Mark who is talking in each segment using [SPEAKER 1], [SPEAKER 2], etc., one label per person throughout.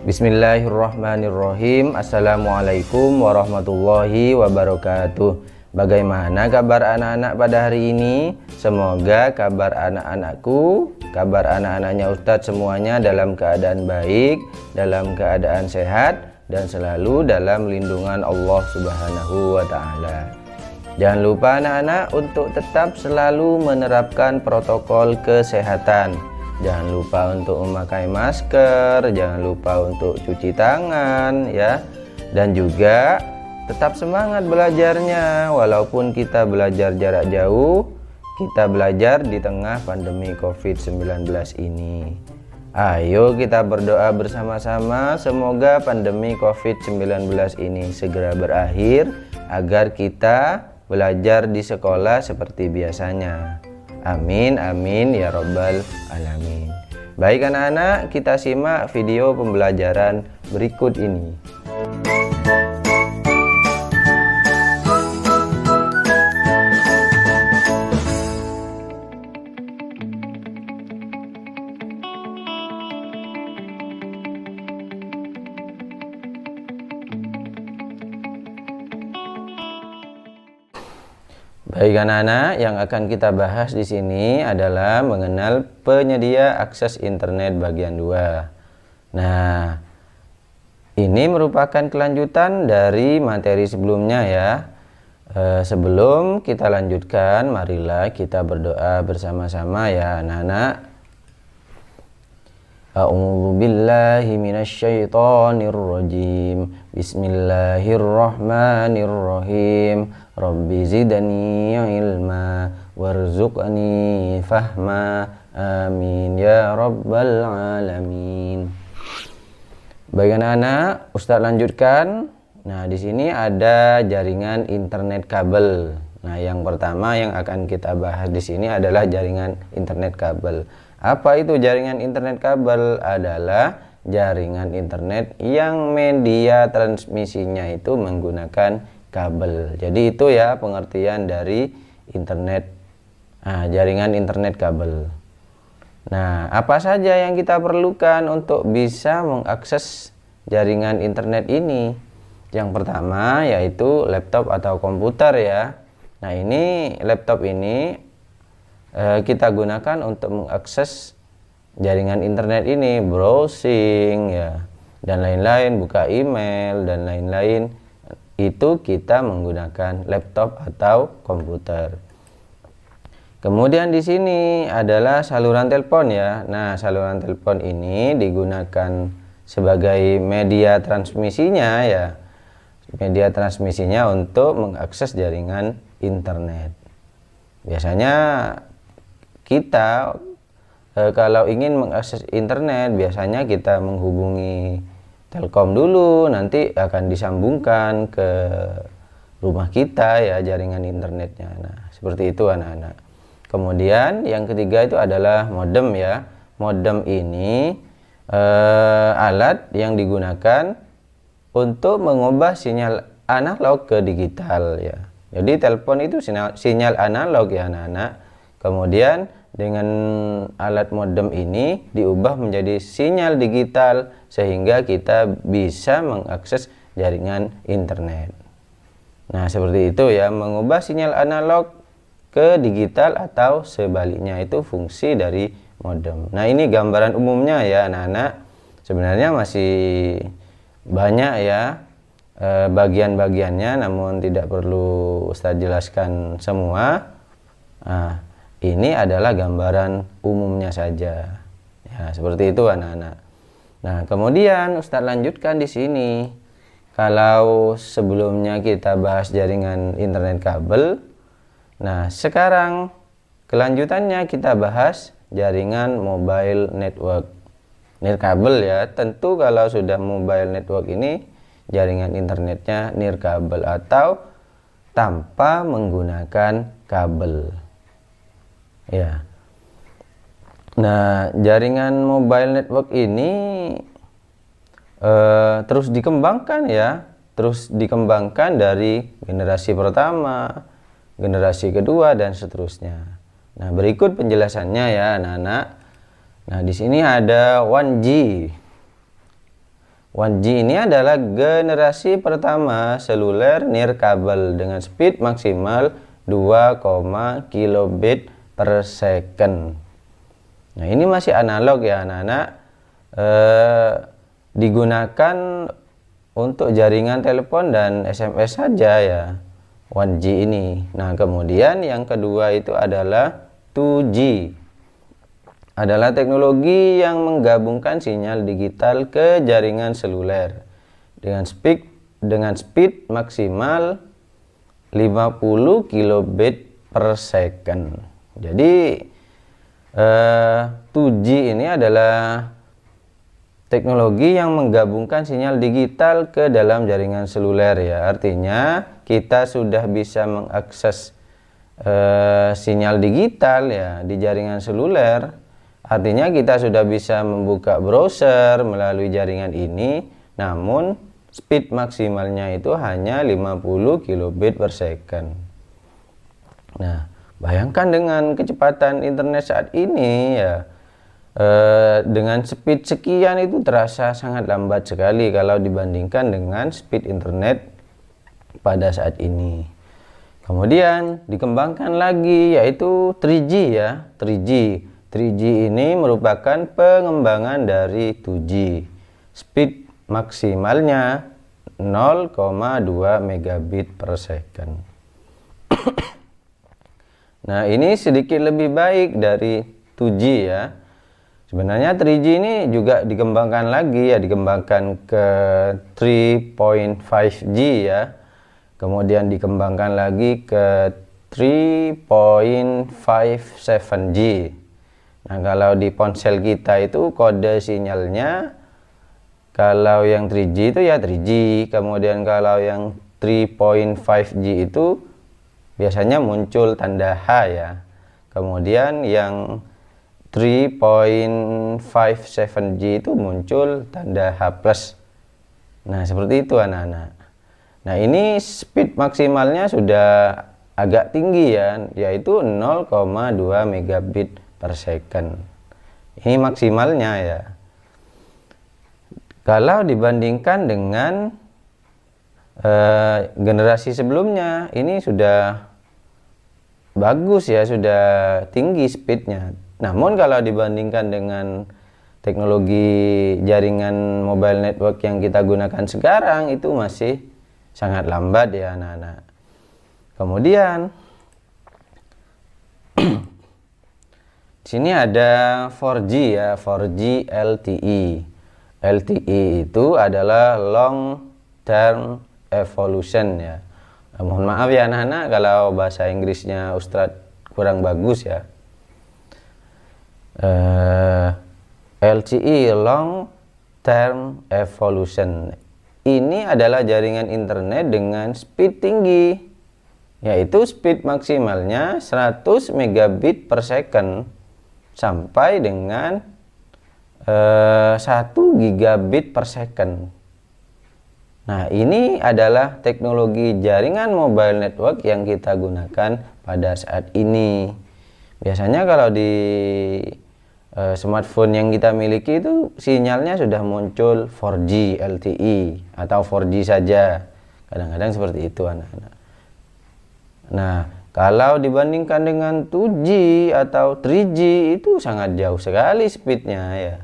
[SPEAKER 1] Bismillahirrahmanirrahim. Assalamualaikum warahmatullahi wabarakatuh. Bagaimana kabar anak-anak pada hari ini? Semoga kabar anak-anakku, kabar anak-anaknya Ustadz semuanya dalam keadaan baik, dalam keadaan sehat, dan selalu dalam lindungan Allah Subhanahu wa Ta'ala. Jangan lupa anak-anak untuk tetap selalu menerapkan protokol kesehatan. Jangan lupa untuk memakai masker, jangan lupa untuk cuci tangan ya. Dan juga tetap semangat belajarnya. Walaupun kita belajar jarak jauh, kita belajar di tengah pandemi COVID-19 ini. Ayo kita berdoa bersama-sama semoga pandemi COVID-19 ini segera berakhir agar kita belajar di sekolah seperti biasanya. Amin, amin ya robbal alamin. Baik anak-anak, kita simak video pembelajaran berikut ini. Baik anak-anak, yang akan kita bahas di sini adalah mengenal penyedia akses internet bagian 2. Nah, ini merupakan kelanjutan dari materi sebelumnya ya. Sebelum kita lanjutkan, marilah kita berdoa bersama-sama ya anak-anak. A'udzu billahi minasyaitonir rajim. Bismillahirrahmanirrahim. Rabbi zidni ilma warzuqni fahma. Amin ya rabbal alamin. Baik anak-anak, Ustadz lanjutkan. Nah, di sini ada jaringan internet kabel. Nah, yang pertama yang akan kita bahas di sini adalah jaringan internet kabel. Apa itu jaringan internet kabel? Adalah jaringan internet yang media transmisinya itu menggunakan kabel. Jadi itu ya pengertian dari internet, jaringan internet kabel. Nah, apa saja yang kita perlukan untuk bisa mengakses jaringan internet ini? Yang pertama yaitu laptop atau komputer ya. Nah, ini laptop ini kita gunakan untuk mengakses jaringan internet ini, browsing ya, dan lain-lain, buka email dan lain-lain. Itu kita menggunakan laptop atau komputer. Kemudian di sini adalah saluran telepon ya. Nah, saluran telepon ini digunakan sebagai media transmisinya ya. Media transmisinya untuk mengakses jaringan internet. Biasanya kita kalau ingin mengakses internet, biasanya kita menghubungi Telkom dulu, nanti akan disambungkan ke rumah kita ya jaringan internetnya. Nah, seperti itu anak-anak. Kemudian yang ketiga itu adalah modem ya. Modem ini alat yang digunakan untuk mengubah sinyal analog ke digital ya. Jadi telepon itu sinyal analog ya anak-anak. Kemudian dengan alat modem ini diubah menjadi sinyal digital sehingga kita bisa mengakses jaringan internet. Nah, seperti itu ya, mengubah sinyal analog ke digital atau sebaliknya, itu fungsi dari modem. Nah, ini gambaran umumnya ya anak-anak. Sebenarnya masih banyak ya bagian-bagiannya, namun tidak perlu Ustadz jelaskan semua. Nah, ini adalah gambaran umumnya saja. Ya, seperti itu anak-anak. Nah, kemudian Ustadz lanjutkan di sini. Kalau sebelumnya kita bahas jaringan internet kabel, nah sekarang kelanjutannya kita bahas jaringan mobile network. Nirkabel ya. Tentu kalau sudah mobile network ini jaringan internetnya nirkabel atau tanpa menggunakan kabel. Ya. Nah, jaringan mobile network ini terus dikembangkan ya, terus dikembangkan dari generasi pertama, generasi kedua dan seterusnya. Nah, berikut penjelasannya ya anak-anak. Nah, di sini ada 1G. 1G ini adalah generasi pertama seluler nirkabel dengan speed maksimal 2, kilobit per second. Nah, ini masih analog ya anak-anak, digunakan untuk jaringan telepon dan SMS saja ya, 1G ini. Nah, kemudian yang kedua itu adalah 2G. Adalah teknologi yang menggabungkan sinyal digital ke jaringan seluler dengan speed maksimal 50 kilobit per second. Jadi 2G ini adalah teknologi yang menggabungkan sinyal digital ke dalam jaringan seluler ya. Artinya kita sudah bisa mengakses sinyal digital ya di jaringan seluler. Artinya kita sudah bisa membuka browser melalui jaringan ini, namun speed maksimalnya itu hanya 50 kilobit per second. Nah, bayangkan dengan kecepatan internet saat ini ya, dengan speed sekian itu terasa sangat lambat sekali kalau dibandingkan dengan speed internet pada saat ini. Kemudian dikembangkan lagi yaitu 3G ya, 3G. 3G ini merupakan pengembangan dari 2G. Speed maksimalnya 0,2 megabit per second. Nah, ini sedikit lebih baik dari 2G ya. Sebenarnya 3G ini juga dikembangkan lagi ya, dikembangkan ke 3.5G ya. Kemudian dikembangkan lagi ke 3.57G. Nah, kalau di ponsel kita itu kode sinyalnya, kalau yang 3G itu ya 3G, kemudian kalau yang 3.5G itu biasanya muncul tanda H ya. Kemudian yang 3.57G itu muncul tanda H+. Nah, seperti itu anak-anak. Nah, ini speed maksimalnya sudah agak tinggi ya, yaitu 0,2 megabit per second. Ini maksimalnya ya. Kalau dibandingkan dengan generasi sebelumnya, ini sudah bagus ya, sudah tinggi speednya. Namun kalau dibandingkan dengan teknologi jaringan mobile network yang kita gunakan sekarang, itu masih sangat lambat ya anak-anak. Kemudian sini ada 4G ya, 4G LTE. LTE itu adalah long term evolution ya. Mohon maaf ya anak-anak kalau bahasa Inggrisnya Ustadz kurang bagus ya. LTE long term evolution ini adalah jaringan internet dengan speed tinggi, yaitu speed maksimalnya 100 megabit per second sampai dengan 1 gigabit per second. Nah, ini adalah teknologi jaringan mobile network yang kita gunakan pada saat ini. Biasanya kalau di smartphone yang kita miliki itu sinyalnya sudah muncul 4G LTE atau 4G saja. Kadang-kadang seperti itu anak-anak. Nah, kalau dibandingkan dengan 2G atau 3G itu sangat jauh sekali speednya ya.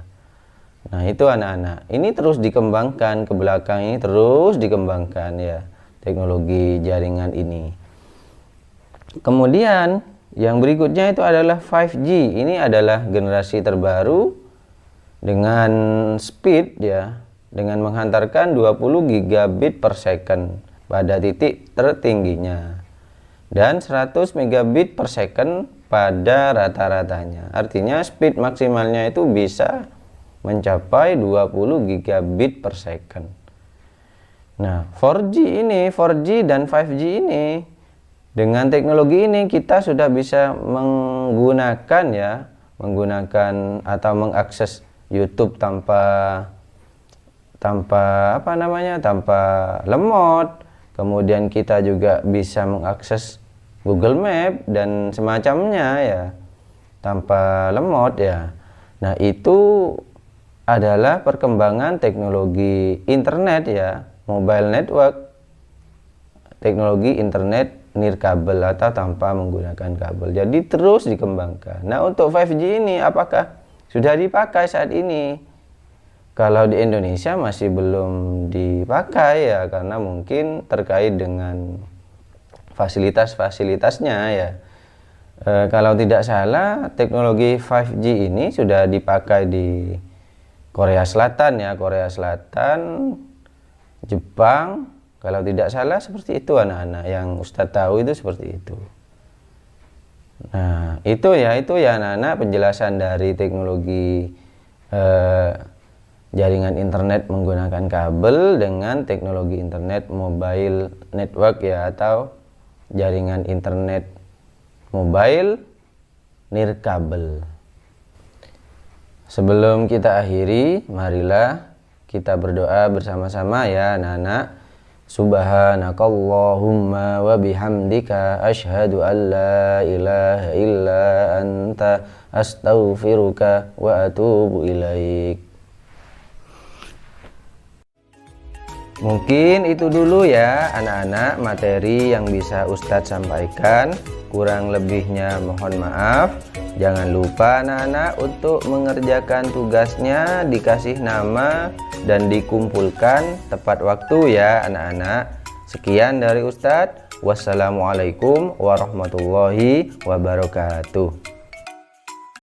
[SPEAKER 1] Nah, itu anak-anak. Ini terus dikembangkan ke belakang, ini terus dikembangkan ya teknologi jaringan ini. Kemudian yang berikutnya itu adalah 5G. Ini adalah generasi terbaru dengan speed ya, dengan menghantarkan 20 gigabit per second pada titik tertingginya dan 100 megabit per second pada rata-ratanya. Artinya speed maksimalnya itu bisa mencapai 20 gigabit per second. Nah, 4G dan 5G ini, dengan teknologi ini kita sudah bisa menggunakan atau mengakses YouTube tanpa lemot. Kemudian kita juga bisa mengakses Google Map dan semacamnya ya tanpa lemot ya. Nah, itu adalah perkembangan teknologi internet ya, mobile network, teknologi internet nirkabel atau tanpa menggunakan kabel. Jadi terus dikembangkan. Nah, untuk 5G ini apakah sudah dipakai saat ini? Kalau di Indonesia masih belum dipakai ya, karena mungkin terkait dengan fasilitas-fasilitasnya ya. Kalau tidak salah, teknologi 5G ini sudah dipakai di Korea Selatan ya, Korea Selatan, Jepang. Kalau tidak salah seperti itu anak-anak, yang Ustadz tahu itu seperti itu. Nah, itu ya anak-anak penjelasan dari teknologi jaringan internet menggunakan kabel dengan teknologi internet mobile network ya, atau jaringan internet mobile nirkabel. Sebelum kita akhiri, marilah kita berdoa bersama-sama ya anak-anak. Subhanakallahumma wa bihamdika asyhadu an la ilaha illa anta astaghfiruka wa atubu ilaik. Mungkin itu dulu ya anak-anak materi yang bisa Ustadz sampaikan. Kurang lebihnya mohon maaf. Jangan lupa anak-anak untuk mengerjakan tugasnya, dikasih nama dan dikumpulkan tepat waktu ya anak-anak. Sekian dari Ustadz. Wassalamualaikum warahmatullahi wabarakatuh.